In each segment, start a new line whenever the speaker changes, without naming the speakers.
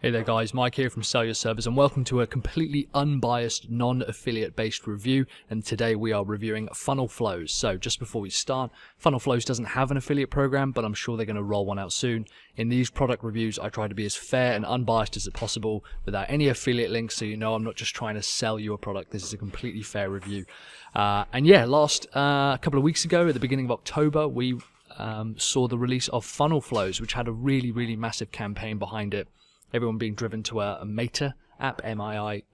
Hey there guys, Mike here from Sell Your Servers and welcome to a completely unbiased, non-affiliate based review, and today we are reviewing Funnel Flows. So just before we start, Funnel Flows doesn't have an affiliate program, but I'm sure they're going to roll one out soon. In these product reviews I try to be as fair and unbiased as possible without any affiliate links, so you know I'm not just trying to sell you a product. This is a completely fair review. And yeah, last couple of weeks ago at the beginning of October we saw the release of Funnel Flows, which had a really massive campaign behind it. Everyone being driven to a MaitreApp,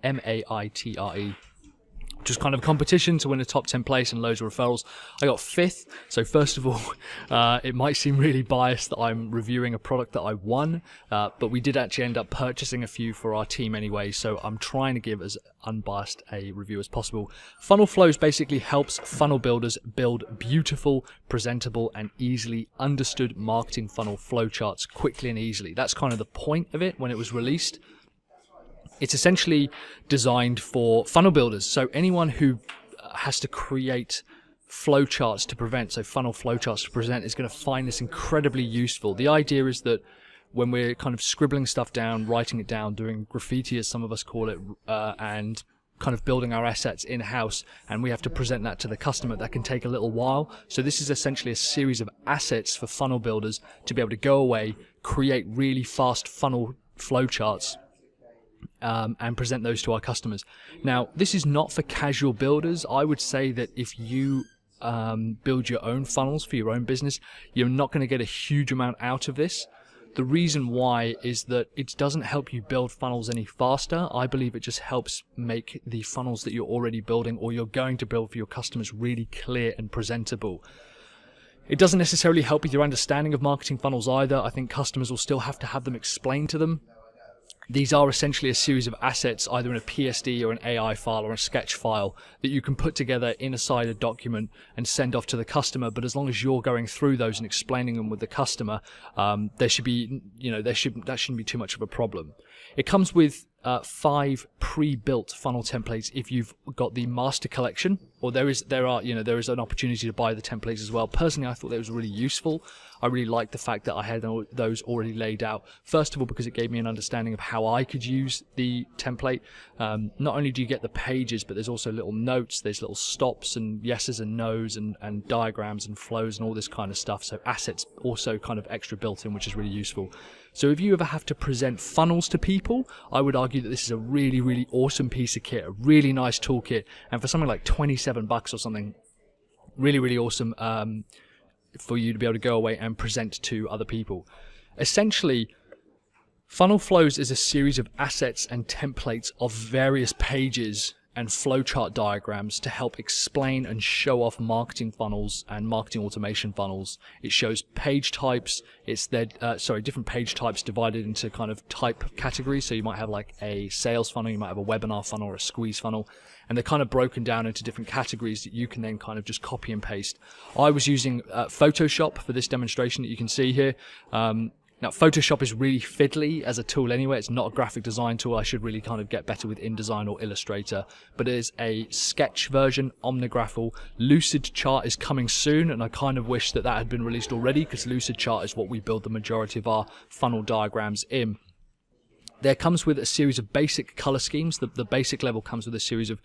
M-A-I-T-R-E, which was kind of a competition to win a top 10 place and loads of referrals. I got 5th, so first of all, it might seem really biased that I'm reviewing a product that I won, but we did actually end up purchasing a few for our team anyway, so I'm trying to give as unbiased a review as possible. Funnel Flows basically helps funnel builders build beautiful, presentable, and easily understood marketing funnel flowcharts quickly and easily. That's kind of the point of it when it was released. It's essentially designed for funnel builders, so anyone who has to create flowcharts to present, so funnel flowcharts to present, is going to find this incredibly useful. The idea is that when we're kind of scribbling stuff down, writing it down, doing graffiti as some of us call it, and kind of building our assets in-house, and we have to present that to the customer, that can take a little while. So this is essentially a series of assets for funnel builders to be able to go away, create really fast funnel flowcharts, and present those to our customers. Now, this is not for casual builders. I would say that if you build your own funnels for your own business, you're not going to get a huge amount out of this. The reason why is that it doesn't help you build funnels any faster. I believe it just helps make the funnels that you're already building or you're going to build for your customers really clear and presentable. It doesn't necessarily help with your understanding of marketing funnels either. I think customers will still have to have them explained to them. These are essentially a series of assets, either in a PSD or an AI file or a sketch file, that you can put together inside a document and send off to the customer. But as long as you're going through those and explaining them with the customer, there should be, that shouldn't be too much of a problem. It comes with 5 pre-built funnel templates if you've got the master collection, or there is an opportunity to buy the templates as well. Personally, I thought that was really useful. I really liked the fact that I had those already laid out. First of all, because it gave me an understanding of how I could use the template. Not only do you get the pages, but there's also little notes, there's little stops and yeses and nos and diagrams and flows and all this kind of stuff. So assets also kind of extra built in, which is really useful. So if you ever have to present funnels to people, I would argue that this is a really awesome piece of kit, a really nice toolkit, and for something like 27 bucks or something, really awesome for you to be able to go away and present to other people. Essentially, Funnel Flows is a series of assets and templates of various pages and flowchart diagrams to help explain and show off marketing funnels and marketing automation funnels. It shows page types. It's different page types divided into kind of type categories. So you might have like a sales funnel, you might have a webinar funnel or a squeeze funnel, and they're kind of broken down into different categories that you can then kind of just copy and paste. I was using Photoshop for this demonstration that you can see here. Now, Photoshop is really fiddly as a tool anyway. It's not a graphic design tool. I should really kind of get better with InDesign or Illustrator. But it is a sketch version, Omnigraffle. lucidchart is coming soon, and I kind of wish that had been released already, because lucidchart is what we build the majority of our funnel diagrams in. There comes with a series of basic color schemes. The basic level comes with a series of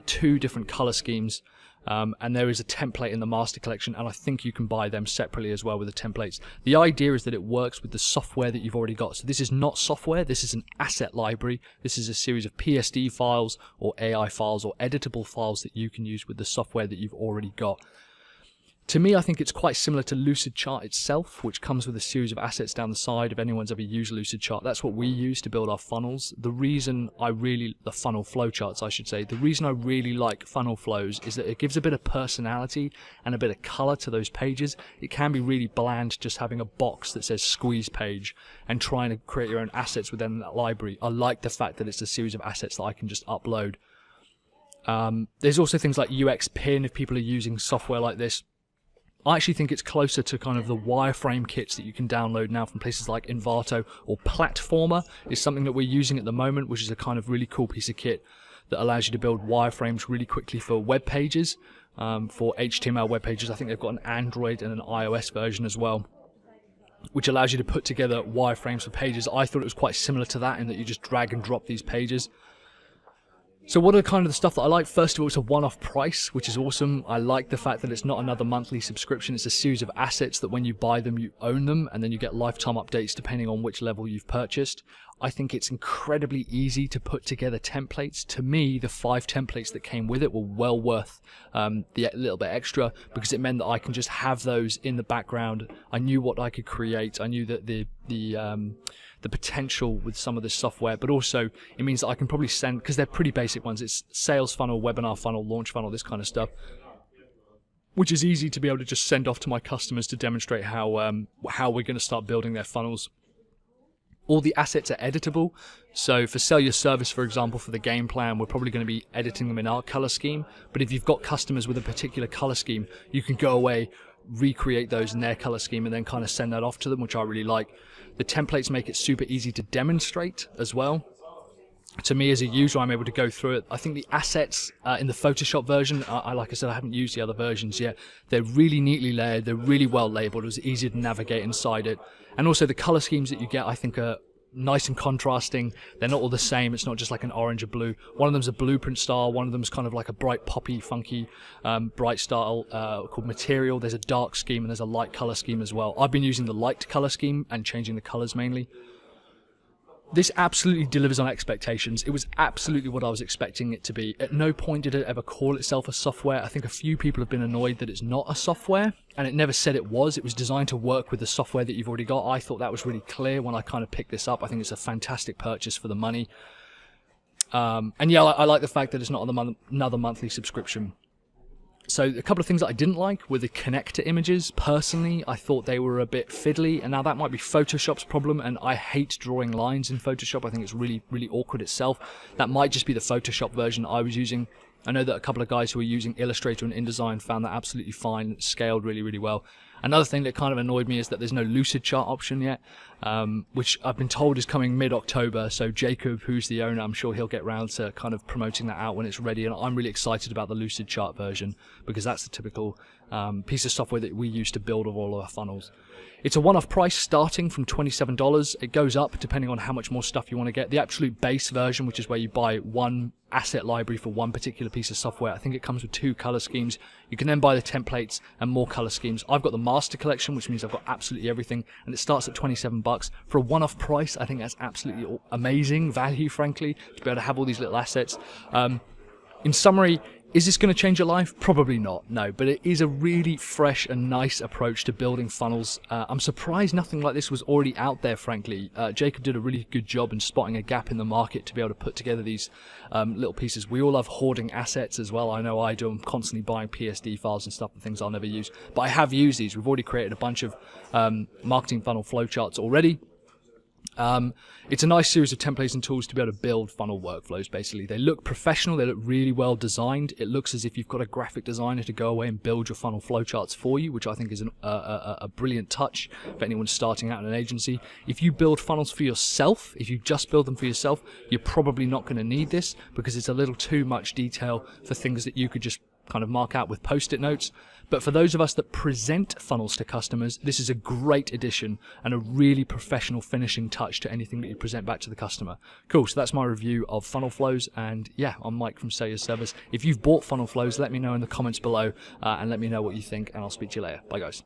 2 different color schemes. And there is a template in the master collection, and I think you can buy them separately as well with the templates. The idea is that it works with the software that you've already got. So this is not software, this is an asset library. This is a series of PSD files or AI files or editable files that you can use with the software that you've already got. To me, I think it's quite similar to lucidchart itself, which comes with a series of assets down the side. If anyone's ever used lucidchart, that's what we use to build our funnels. The funnel flowcharts, I should say. The reason I really like Funnel Flows is that it gives a bit of personality and a bit of color to those pages. It can be really bland just having a box that says squeeze page and trying to create your own assets within that library. I like the fact that it's a series of assets that I can just upload. There's also things like UX Pin if people are using software like this. I actually think it's closer to kind of the wireframe kits that you can download now from places like Envato, or Platformer is something that we're using at the moment, which is a kind of really cool piece of kit that allows you to build wireframes really quickly for web pages, for HTML web pages. I think they've got an Android and an iOS version as well. which allows you to put together wireframes for pages. I thought it was quite similar to that in that you just drag and drop these pages. So what are kind of the stuff that I like? First of all, it's a one-off price, which is awesome. I like the fact that it's not another monthly subscription. It's a series of assets that when you buy them, you own them, and then you get lifetime updates depending on which level you've purchased. I think it's incredibly easy to put together templates. To me, the 5 templates that came with it were well worth the little bit extra, because it meant that I can just have those in the background. I knew what I could create. I knew that the potential with some of this software, but also it means that I can probably send, because they're pretty basic ones, it's sales funnel, webinar funnel, launch funnel, this kind of stuff, which is easy to be able to just send off to my customers to demonstrate how we're going to start building their funnels. All the assets are editable, so for Sell Your Service, for example, for the game plan, we're probably going to be editing them in our color scheme, but if you've got customers with a particular color scheme, you can go away, recreate those in their color scheme, and then kind of send that off to them, which I really like. The templates make it super easy to demonstrate as well. To me as a user, I'm able to go through it. I think the assets in the Photoshop version, like I said, I haven't used the other versions yet. They're really neatly layered. They're really well labeled. It was easy to navigate inside it. And also the color schemes that you get, I think, are nice and contrasting. They're not all the same. It's not just like an orange or blue. One of them's a blueprint style. One of them's kind of like a bright poppy, funky, bright style called Material. There's a dark scheme and there's a light color scheme as well. I've been using the light color scheme and changing the colors mainly. This absolutely delivers on expectations. It was absolutely what I was expecting it to be. At no point did it ever call itself a software. I think a few people have been annoyed that it's not a software, and it never said it was. It was designed to work with the software that you've already got. I thought that was really clear when I kind of picked this up. I think it's a fantastic purchase for the money. And yeah, I like the fact that it's not another monthly subscription. So a couple of things that I didn't like were the connector images. Personally, I thought they were a bit fiddly, and now that might be Photoshop's problem, and I hate drawing lines in Photoshop. I think it's really, really awkward itself. That might just be the Photoshop version I was using. I know that a couple of guys who were using Illustrator and InDesign found that absolutely fine. It scaled really, really well. Another thing that kind of annoyed me is that there's no lucidchart option yet, which I've been told is coming mid-October. So Jacob, who's the owner, I'm sure he'll get round to kind of promoting that out when it's ready. And I'm really excited about the lucidchart version, because that's the typical piece of software that we use to build all of our funnels. It's a one-off price starting from $27. It goes up depending on how much more stuff you want to get. The absolute base version, which is where you buy one asset library for one particular piece of software, I think it comes with 2 color schemes. You can then buy the templates and more color schemes. I've got the master collection, which means I've got absolutely everything, and it starts at $27 for a one-off price. I think that's absolutely amazing value, frankly, to be able to have all these little assets. In summary, is this going to change your life? Probably not, no, but it is a really fresh and nice approach to building funnels. I'm surprised nothing like this was already out there, frankly. Jacob did a really good job in spotting a gap in the market to be able to put together these little pieces. We all love hoarding assets as well. I know I do. I'm constantly buying PSD files and stuff and things I'll never use, but I have used these. We've already created a bunch of marketing funnel flowcharts already. It's a nice series of templates and tools to be able to build funnel workflows, basically. They look professional, they look really well designed. It looks as if you've got a graphic designer to go away and build your funnel flowcharts for you, which I think is a brilliant touch for anyone starting out in an agency. If you build funnels for yourself, if you just build them for yourself, you're probably not going to need this, because it's a little too much detail for things that you could just kind of mark out with post-it notes. But for those of us that present funnels to customers, this is a great addition and a really professional finishing touch to anything that you present back to the customer. Cool, so that's my review of funnel flows, and yeah, I'm Mike from Sell Your Service. If you've bought funnel flows, let me know in the comments below, and let me know what you think, and I'll speak to you later. Bye guys.